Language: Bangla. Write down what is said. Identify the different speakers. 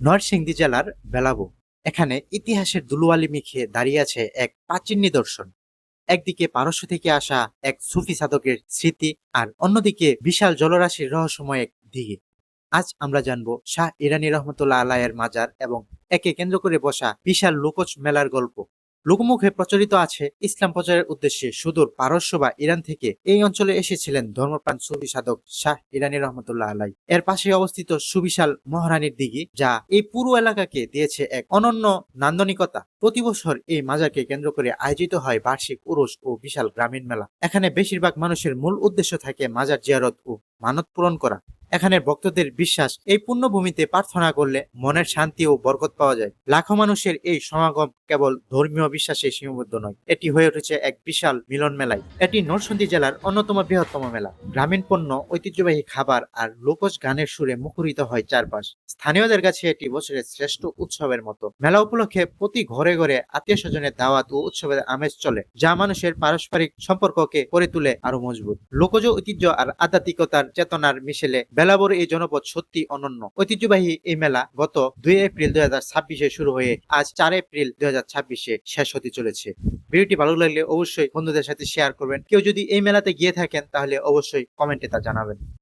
Speaker 1: নরসিংদী জেলার বেলাবো। এখানে ইতিহাসের দুলুয়ালি মিখে দাঁড়িয়ে আছে এক প্রাচীন নিদর্শন। একদিকে পারস্য থেকে আসা এক সুফি সাধকের স্মৃতি, আর অন্যদিকে বিশাল জলরাশির রহস্যময় এক দিঘি। আজ আমরা জানবো শাহ ইরানী রহমতুল্লাহ আলাইয়ের মাজার এবং একে কেন্দ্র করে বসা বিশাল লোকজ মেলার গল্প। লোকমুখে প্রচলিত আছে, ইসলাম প্রচারের উদ্দেশ্যে সুদূর পারস্য বা ইরান থেকে এই অঞ্চলে এসেছিলেন ধর্মপ্রাণ সুফি সাধক শাহ ইরানী রহমতুল্লাহ আলাই। এর পাশে অবস্থিত সুবিশাল মহারানীর দিঘি, যা এই পুরো এলাকাকে দিয়েছে এক অনন্য নান্দনিকতা। প্রতি বছর এই মাজারকে কেন্দ্র করে আয়োজিত হয় বার্ষিক উরুস ও বিশাল গ্রামীণ মেলা। এখানে বেশিরভাগ মানুষের মূল উদ্দেশ্য থাকে মাজার জিয়ারত ও মানত পূরণ করা। এখানের ভক্তদের বিশ্বাস, এই পুণ্যভূমিতে প্রার্থনা করলে মনের শান্তি ও বরকত পাওয়া যায়। লাখো মানুষের এই সমাগম কেবল ধর্মীয় বিশ্বাসে সীমাবদ্ধ নয়, এটি হয়ে উঠেছে এক বিশাল মিলন মেলায়। এটি নরসিংদী জেলার অন্যতম বৃহত্তম মেলা। গ্রামীণ পণ্য, ঐতিহ্যবাহী খাবার আর লোকজ গানের সুরে মুখরিত হয় চারপাশ। স্থানীয়দের কাছে এটি বছরের শ্রেষ্ঠ উৎসবের মতো। মেলা উপলক্ষে প্রতি ঘরে ঘরে আত্মীয় স্বজনের দাওয়াত ও উৎসবের আমেজ চলে, যা মানুষের পারস্পরিক সম্পর্ককে করে তোলে আরো মজবুত। লোকজ ঐতিহ্য আর আধ্যাত্মিকতার চেতনার মিশেলে বেলাবর এই জনপদ সত্যি অনন্য। ঐতিহ্যবাহী এই মেলা গত 2 এপ্রিল 2026 শুরু হয়ে আজ 4 এপ্রিল 2026 শেষ হতে চলেছে। ভিডিওটি ভালো লাগলে অবশ্যই বন্ধুদের সাথে শেয়ার করবেন। কেউ যদি এই মেলাতে গিয়ে থাকেন তাহলে অবশ্যই কমেন্টে তা জানাবেন।